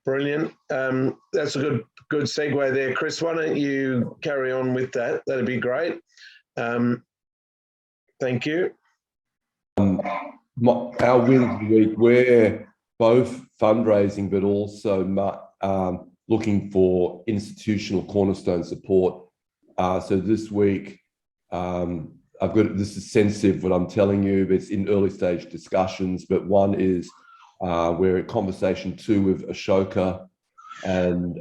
Brilliant. That's a good segue there, Chris. Why don't you carry on with that? That'd be great. Thank you. Our wins of the week, we're both fundraising, but also looking for institutional cornerstone support. So this week, this is sensitive what I'm telling you, but it's in early stage discussions, but one is we're in conversation 2 with Ashoka, and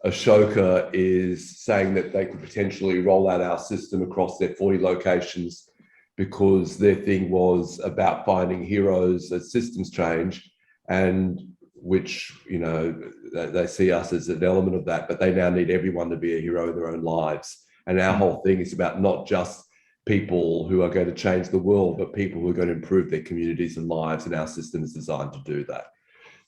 Ashoka is saying that they could potentially roll out our system across their 40 locations, because their thing was about finding heroes as systems change, and which, they see us as an element of that, but they now need everyone to be a hero in their own lives. And our whole thing is about not just people who are going to change the world, but people who are going to improve their communities and lives, and our system is designed to do that.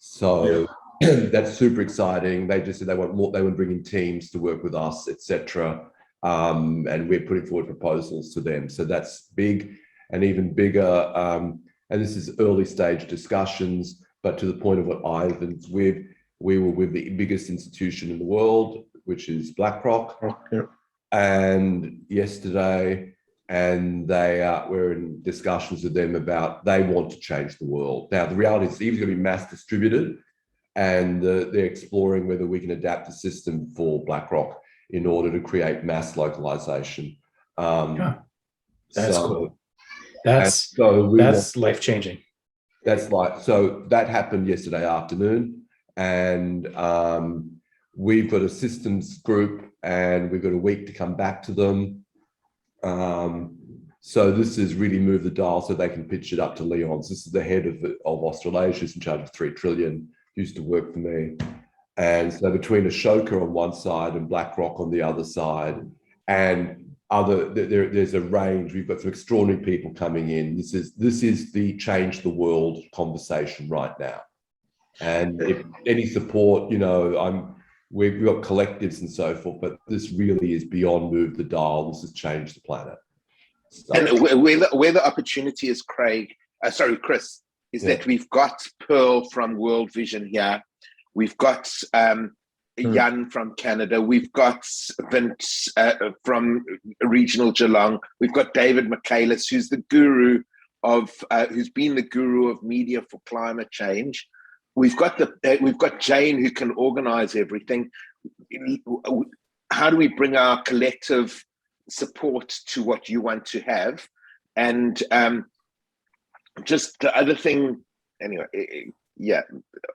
So that's super exciting. They just said they want more, they want to bring in teams to work with us, etc. And we're putting forward proposals to them. So that's big, and even bigger. And this is early stage discussions, but to the point of what Ivan's with, we were with the biggest institution in the world, which is BlackRock, and yesterday, and we're in discussions with them about they want to change the world. Now, the reality is it's going to be mass distributed, and they're exploring whether we can adapt the system for BlackRock in order to create mass localization. That's cool. That's life-changing. So that happened yesterday afternoon, and we've got a systems group, and we've got a week to come back to them. So this has really moved the dial so they can pitch it up to Leon's. This is the head of Australasia, who's in charge of 3 trillion, used to work for me. And so between Ashoka on one side and BlackRock on the other side, and there's a range. We've got some extraordinary people coming in. This is the change the world conversation right now. And if any support, we've got collectives and so forth, but this really is beyond move the dial. This has changed the planet. So, and where the opportunity is, Chris, is that we've got Pearl from World Vision here. We've got Jan from Canada. We've got Vince from Regional Geelong. We've got David Michaelis, who's the guru who's been the guru of media for climate change. We've got Jane, who can organize everything. How do we bring our collective support to what you want to have? And just the other thing, anyway.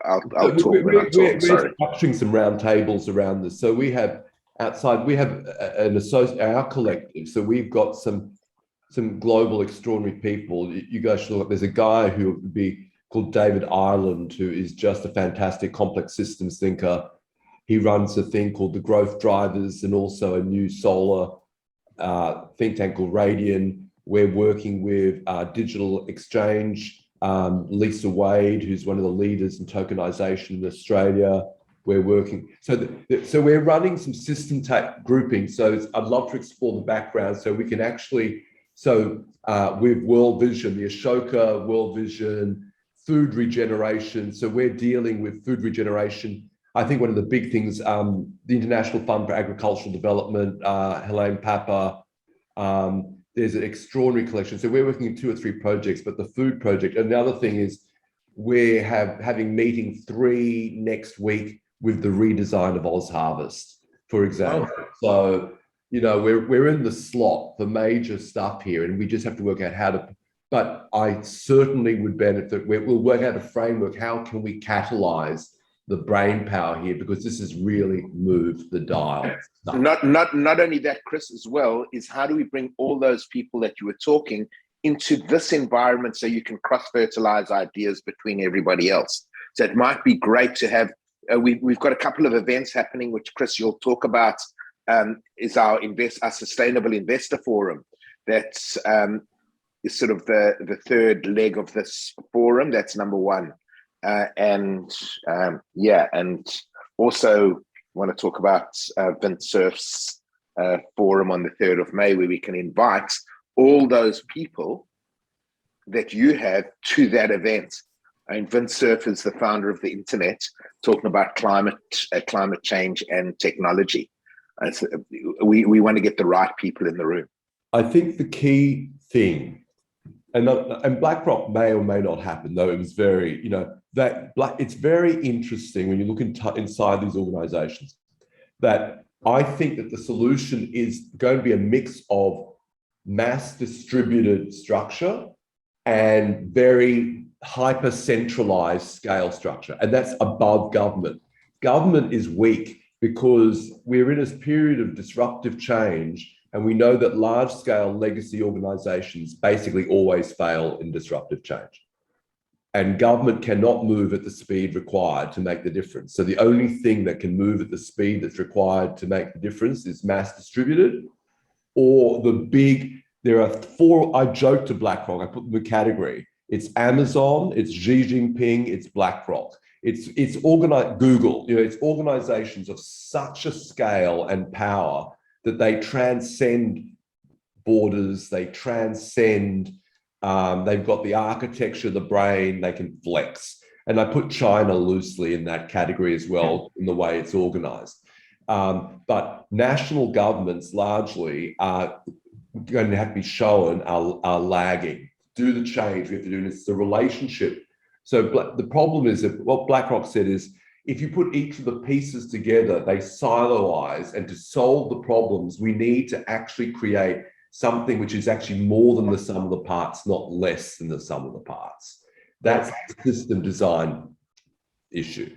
I'll talk. We're structuring some round tables around this. So we have outside, we have our collective. So we've got some global extraordinary people. You guys should look. There's a guy who would be called David Ireland, who is just a fantastic complex systems thinker. He runs a thing called the Growth Drivers, and also a new solar think tank called Radian. We're working with Digital Exchange. Lisa Wade, who's one of the leaders in tokenization in Australia. We're working, so we're running some system grouping. So I'd love to explore the background so we can actually, with World Vision, the Ashoka World Vision, food regeneration. So we're dealing with food regeneration. I think one of the big things, the International Fund for Agricultural Development, Helene Papa, there's an extraordinary collection. So we're working in 2 or 3 projects, but the food project. And the other thing is we're having meeting 3 next week with the redesign of Oz Harvest, for example. So, we're in the slot for major stuff here, and we just have to work out how to, but I certainly would benefit. We'll work out a framework. How can we catalyze the brain power here, because this has really moved the dial. Not only that, Chris, as well, is how do we bring all those people that you were talking into this environment so you can cross-fertilize ideas between everybody else. So it might be great to have, we've got a couple of events happening, which Chris, you'll talk about, is our Sustainable Investor Forum. That's is sort of the third leg of this forum. That's number 1. And also want to talk about Vince Cerf's forum on the 3rd of May, where we can invite all those people that you have to that event. And Vince Cerf is the founder of the internet, talking about climate change and technology. So we want to get the right people in the room. I think the key thing, and BlackRock may or may not happen, though it was very, it's very interesting when you look inside these organizations, that I think that the solution is going to be a mix of mass distributed structure and very hyper centralized scale structure. And that's above government. Government is weak because we're in a period of disruptive change. And we know that large scale legacy organizations basically always fail in disruptive change. And government cannot move at the speed required to make the difference. So the only thing that can move at the speed that's required to make the difference is mass distributed, or there are four, I joke to BlackRock, I put them in a category. It's Amazon, it's Xi Jinping, it's BlackRock. It's organized Google, it's organizations of such a scale and power that they transcend borders, they transcend, they've got the architecture, the brain, they can flex. And I put China loosely in that category as well, in the way it's organized. But national governments largely are going to have to be shown are lagging. Do the change we have to do, and it's the relationship. So the problem is that what BlackRock said is, if you put each of the pieces together, they siloize, and to solve the problems, we need to actually create something which is actually more than the sum of the parts, not less than the sum of the parts. That's the system design issue.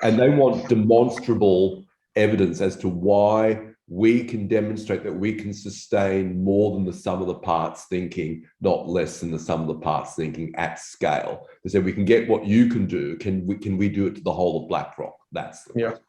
And they want demonstrable evidence as to why we can demonstrate that we can sustain more than the sum of the parts thinking, not less than the sum of the parts thinking at scale. They said, we can get what you can do. Can we do it to the whole of BlackRock? That's the